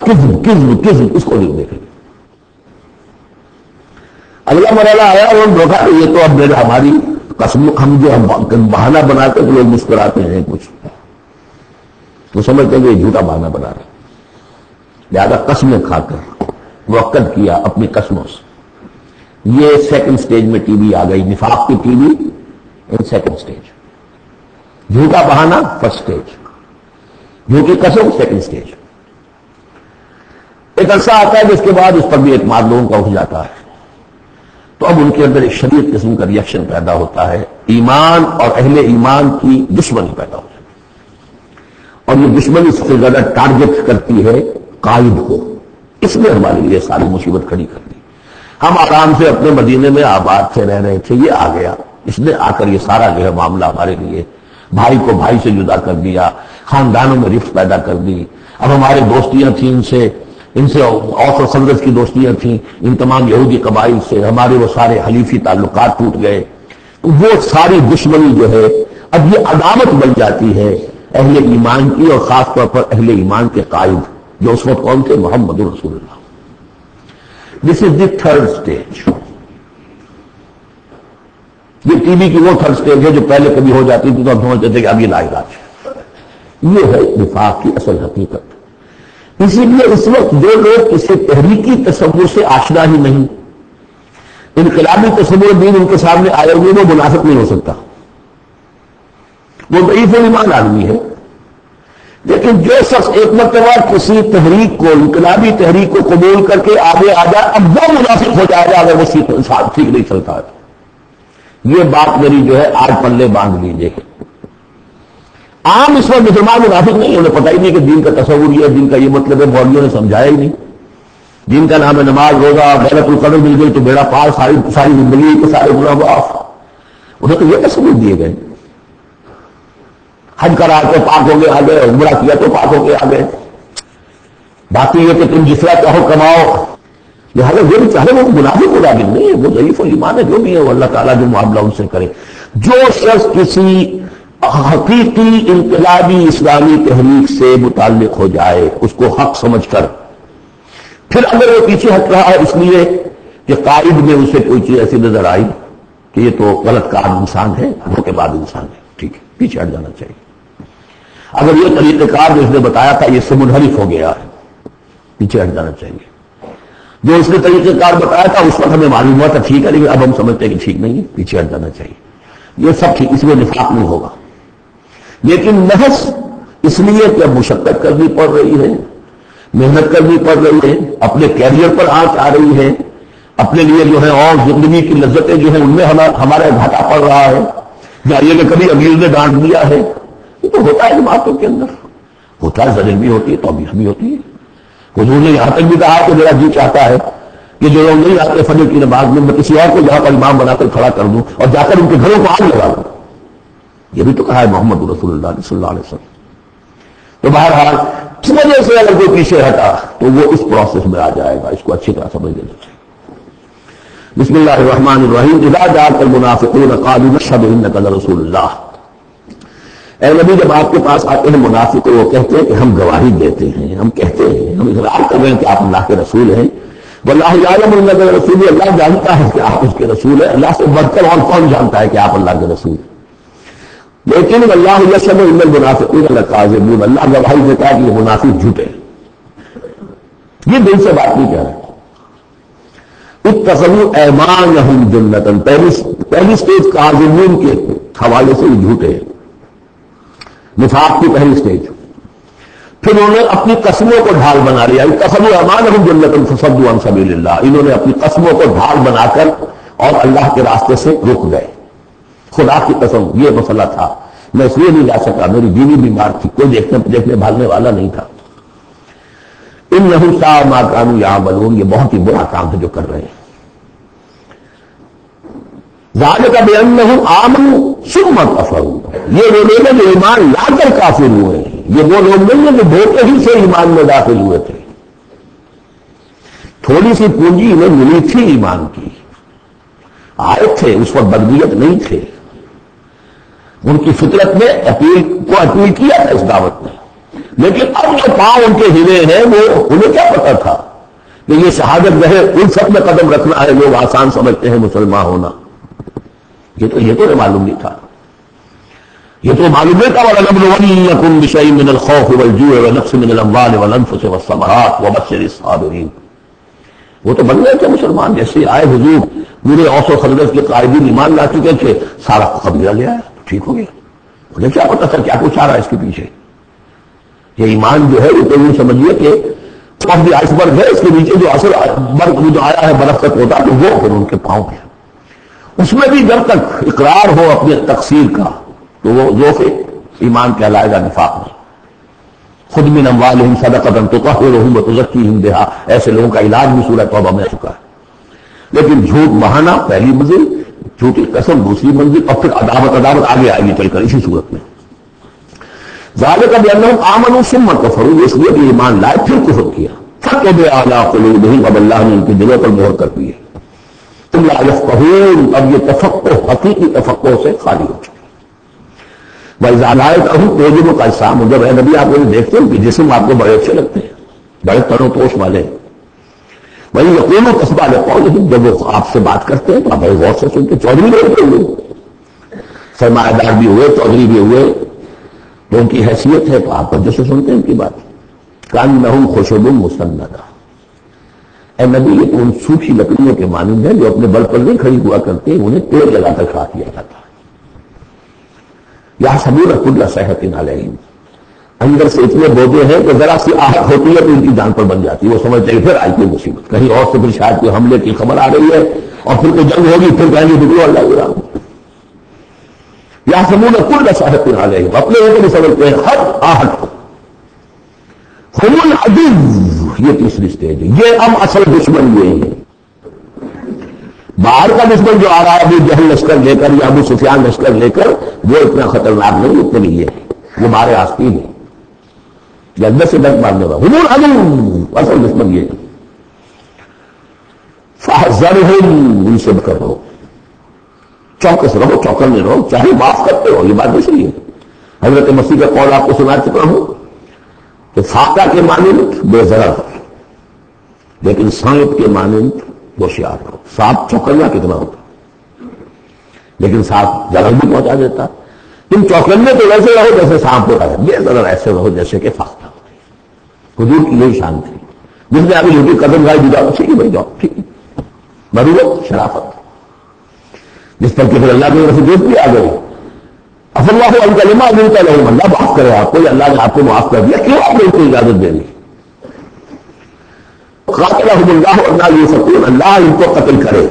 کذب کذب کذب، اس کو نہیں دیکھیں گے۔ اگلا مرحلہ آیا اور انہوں نے دیکھا کہ یہ تو اب ہماری قسم، ہم جو بہانہ بناتے ہیں لوگ مسکراتے ہیں کچھ تو سمجھتے ہیں کہ یہ جھوٹا بہانہ بنا رہے، لہٰذا قسمیں کھا کر موقت کیا اپنی قسموں سے۔ یہ سیکنڈ سٹیج میں ٹی وی آ گئی، نفاق کی T V in second stage, جھوٹا بہانہ فرسٹ سٹیج، جھوٹی قسم سیکنڈ سٹیج۔ ایک عرصہ آتا ہے جس کے بعد اس پر بھی اعتماد لوگوں کا اٹھ جاتا ہے، تو اب ان کے اندر ایک شدید قسم کا ریئیکشن پیدا ہوتا ہے، ایمان اور اہل ایمان کی دشمنی پیدا ہو جاتی ہے، اور یہ دشمنی سب سے زیادہ ٹارگٹ کرتی ہے قائد کو۔ اس نے ہمارے لیے ساری مصیبت کھڑی کر دی۔ ہم آرام سے اپنے مدینے میں آباد سے رہ رہے تھے، یہ آ گیا، اس نے آ کر یہ سارا جو ہے معاملہ ہمارے لیے، بھائی کو بھائی سے جدا کر دیا، خاندانوں میں رفت پیدا کر دی۔ اب ہمارے دوستیاں تھیں ان سے اوس و خزرج کی دوستیاں تھیں، ان تمام یہودی قبائل سے ہمارے وہ سارے حلیفی تعلقات ٹوٹ گئے۔ وہ ساری دشمنی جو ہے اب یہ عداوت بن جاتی ہے اہل ایمان کی، اور خاص طور پر اہل ایمان کے قائد جو اس وقت کون تھے؟ محمد رسول اللہ۔ دس از دی تھرڈ سٹیج۔ یہ ٹی وی کی وہ تھرڈ سٹیج ہے جو پہلے کبھی ہو جاتی تھی تو ہم سمجھتے تھے کہ اب یہ لا علاج ہے۔ یہ ہے نفاق کی اصل حقیقت۔ اسی لیے اس وقت جو لوگ کسی تحریکی تصور سے آشنا ہی نہیں، انقلابی تصور دین ان کے سامنے آئے ہوئے، وہ منافق نہیں ہو سکتا، وہ ضعیف الایمان آدمی ہے۔ لیکن جو شخص ایک مرتبہ کسی تحریک کو، انقلابی تحریک کو قبول کر کے آگے آ جائے، اب وہ منافق ہو جائے گا اگر وہ ٹھیک نہیں چلتا ہے۔ یہ بات میری جو ہے آج پلے باندھ لیجیے۔ عام اس وقت مسلمان منافق نہیں، انہیں پتہ ہی نہیں کہ دین کا تصور یہ ہے، دین کا یہ مطلب ہے، مولویوں نے سمجھایا ہی نہیں۔ دین کا نام ہے نماز، روزہ، غیرت القدر مل گئی تو بیڑا پار، ساری زندگی کے سارے گناہ معاف۔ انہیں تو یہ تصور دیے گئے، حج کرا تو پاک ہو گئے آ گئے، عمرہ کیا تو پاک ہو کے آ گئے، باقی یہ کہ تم جس طرح چاہو کماؤ۔ لہٰذا جو بھی چاہے وہ منافق مداخل نہیں ہے، وہ ضعیف الایمان ہے، جو بھی ہے وہ اللہ تعالیٰ جو معاملہ ان سے کرے۔ جو شخص کسی حقیقی انقلابی اسلامی تحریک سے متعلق ہو جائے، اس کو حق سمجھ کر، پھر اگر وہ پیچھے ہٹ رہا ہے اس لیے کہ قائد میں اسے کوئی چیز ایسی نظر آئی کہ یہ تو غلط کار انسان ہے، وہ کے بعد انسان ہے، ٹھیک ہے، پیچھے ہٹ جانا چاہیے۔ اگر یہ طریقہ کار جو اس نے بتایا تھا یہ سے منحرف ہو گیا ہے، پیچھے ہٹ جانا چاہیے۔ جو اس نے طریقہ کار بتایا تھا اس وقت ہمیں معلوم ہوا تھا ٹھیک ہے، لیکن اب ہم سمجھتے ہیں کہ ٹھیک نہیں ہے، پیچھے ہٹ جانا چاہیے۔ یہ سب ٹھیک، اس میں نفاق نہیں ہوگا، لیکن محض اس لیے کہ اب مشقت کرنی پڑ رہی ہے، محنت کرنی پڑ رہی ہے، اپنے کیریئر پر آنچ آ رہی ہے، اپنے لیے جو ہے اور زندگی کی لذتیں جو ہیں ان میں ہمارا گھاٹا پڑ رہا ہے، یا یہ کہ کبھی امیر نے ڈانٹ دیا ہے، یہ تو ہوتا ہے باتوں کے اندر، ہوتا ہے، زجر بھی ہوتی ہے، توبیخ بھی ہوتی ہے۔ حضور نے یہاں تک بھی کہا کہ میرا جی چاہتا ہے کہ جو لوگ نہیں آتے فجر کی نماز میں کسی اور کو یہاں پر امام بنا کر کھڑا کر دوں اور جا کر ان کے گھروں کو آگ لگا دوں، یہ بھی تو کہا ہے محمد رسول اللہ صلی اللہ علیہ وسلم۔ تو بہرحال اس وجہ سے اگر کوئی پیچھے ہٹا تو وہ اس پروسیس میں آ جائے گا، اس کو اچھی طرح سمجھ لینا چاہیے۔ بسم اللہ الرحمن الرحیم۔ اذا جاءك المنافقون قالوا نشهد انك لرسول اللہ۔ اے نبی جب آپ کے پاس آتے ہیں منافق وہ کہتے ہیں کہ ہم گواہی دیتے ہیں، ہم کہتے ہیں، ہم اقرار کر رہے ہیں کہ آپ اللہ کے رسول ہیں۔ واللہ یعلم انک لرسول، اللہ جانتا ہے کہ آپ اس کے رسول ہیں، اللہ سے بڑھ کر اور کون جانتا ہے کہ آپ اللہ کے رسول ہیں۔ لیکن اللہ یشہد ان المنافقین لکاذبون، اللہ گواہی دیتا ہے کہ یہ منافق جھوٹے ہیں، یہ دل سے بات نہیں کہہ رہے۔ اتخذوا ایمانہم جنۃ، پہلی سٹیج کاذبون کے حوالے سے یہ جھوٹے ہیں، نفاق کی پہلی سٹیج۔ پھر انہوں نے اپنی قسموں کو ڈھال بنا لیا، اتخذوا ایمانہم جنۃ فصدوا عن سبیل اللہ، انہوں نے اپنی قسموں کو ڈھال بنا کر اور اللہ کے راستے سے رک گئے۔ خدا کی قسم یہ مسئلہ تھا، میں اس لیے نہیں جا سکا، میری بیوی بیمار تھی، کوئی دیکھنے بھالنے والا نہیں تھا۔ انہم ساء ما کانوا یعملون، یہ بہت ہی برا کام ہے جو کر رہے ہیں۔ ذالک بانہم آمنوا ثم کفروا، یہ وہ لوگ ہیں جو ایمان لا کر کافر ہوئے ہیں، یہ وہ لوگ نہیں ہیں جو دھوکے ہی سے ایمان میں داخل ہوئے تھے۔ تھوڑی سی پونجی انہیں ملی تھی ایمان کی، آئے تھے، اس وقت بدنیت نہیں تھے، ان کی فطرت نے اپیل کیا تھا اس دعوت میں، لیکن اب جو پاؤں ان کے ہلے ہیں وہ انہیں کیا پتا تھا کہ یہ شہادت گہے ان سب میں قدم رکھنا ہے. لوگ آسان سمجھتے ہیں مسلمان ہونا، یہ تو معلوم نہیں تھا. یہ تو معلوم نہیں تھا وَلَنَبْلُوَنَّكُمْ بِشَيْءٍ مِّنَ الْخَوْفِ وَالْجُوعِ وَنَقْصٍ مِّنَ الْأَمْوَالِ وَالْأَنفُسِ وَالثَّمَرَاتِ وَبَشِّرِ الصَّابِرِينَ. وہ تو بن گئے تھے مسلمان. جیسے آئے حضور پورے اوس و خزرج کے قائدین ایمان لا چکے تھے، سارا قبیلہ لے آیا، ٹھیک ہو گیا. انہیں کیا پتا تھا کیا کچھ آ رہا ہے اس کے پیچھے. یہ ایمان جو ہے یہ تو یوں سمجھیے کہ آف دی آئس برگ ہے، اس کے نیچے جو اصل برگ جو آیا ہے برف کا ہوتا تو وہ پھر ان کے پاؤں پہ. اس میں بھی جب تک اقرار ہو اپنے تقصیر کا تو وہ ذوق ایمان کہلائے گا، نفاق نہیں. خود من اموالہم صدقۃ تطہرہم وتزکیہم بہا، ایسے لوگوں کا علاج بھی سورہ توبہ میں آ چکا ہے. لیکن جھوٹ بہانا پہلی منزل، جھوٹی قسم دوسری منزل، اور پھر عداوت آگے آئے گی چل کر اسی صورت میں. ذالک بانہم آمنوا ثم کفروا، اس لیے کہ ایمان لائے پھر کفر کیا. فطبع علی قلوبہم، اب اللہ نے ان کے دلوں پر مہر کر دی ہے. تم لا یفقہون، اب یہ تفقہ حقیقی تفقہ سے خالی ہو چکے. وَإِذَا رَأَيْتَهُمْ تُعْجِبُكَ أَجْسَامُهُمْ، جب اے نبی آپ انہیں دیکھتے ہیں کہ جسم آپ کو بڑے اچھے لگتے ہیں، بڑے تر و پوش والے. وَإِن يَقُولُوا تَسْمَعُ لِقَوْلِهِمْ، جب وہ آپ سے بات کرتے ہیں تو آپ بڑے غور سے سنتے. چودھری بھی ہوئے، سرمایہ دار بھی ہوئے، چودھری بھی ہوئے، تو ان کی حیثیت ہے تو آپ توجہ سے سنتے ہیں ان کی بات. كَأَنَّهُمْ خُشُبٌ مُّسَنَّدَةٌ، اے نبی یہ تو ان سوکھی لکڑیوں کے مانند ہیں جو اپنے بل پر نہیں کھڑی ہوا کرتے، انہیں تیل لگا کر کھا دیا جاتا ہے. یحسبون کل صیحۃ علیہم، اندر سے اتنے بوجھے ہیں کہ ذرا سی آہٹ ہوتی ہے تو ان کی جان پر بن جاتی ہے. وہ سمجھتے ہیں پھر آئی کوئی مصیبت، کہیں اور سے پھر شاید کوئی حملے کی خبر آ رہی ہے اور پھر کوئی جنگ ہوگی، پھر کہیں گے بگڑو اللہ برا. یحسبون کل صیحۃ علیہم، اپنے اوپر بھی سمجھتے ہیں ہر آہٹ کو. ہم العدو، یہ تیسری سٹیج ہے. یہ اب اصل دشمن یہ ہے. باہر کا دشمن جو آ رہا ہے ابو جہل لشکر لے کر یا ابو سفیان لشکر لے کر، وہ اتنا خطرناک نہیں، اتنے لیے وہ بارے آستین ہے، یہ اندر سے ڈر مارنے والا. ہم العدو، اصل دشمن یہ ہے. فاحذرہم، ان سے بکر رہو، چوکس رہو، چوکنے رہو، چاہے معاف کرتے رہو. یہ بات بھی صحیح ہے. حضرت مسیح کا قول آپ کو سنا چکا ہوں کہ فاقہ کے مانند بے ضرر، لیکن سانپ کے مانند ہوشیار رہو. سانپ چوکنا کتنا ہوتا، لیکن سانپ ضرر بھی پہنچا دیتا. تم چوکنے تو ویسے رہو جیسے سانپ ہوتا ہے، بے ضرر ایسے رہو جیسے کہ فاقہ. حضور کی یہی شان تھی. جس نے ابھی جھوٹی قدم گائی دی، جاؤ ٹھیک ہے بھائی، جاؤ ٹھیک ہے. ضرورت شرافت، جس پر کہ پھر اللہ کی طرف سے دوست بھی آ گئی. اف اللہ عنک لما اذنت لهم، اللہ معاف کرے آپ کو، اللہ نے آپ کو معاف کر دیا، کیوں آپ نے ان کو اجازت دے دی. قاتلهم اللہ انا یؤفکون، اللہ ان کو قتل کرے.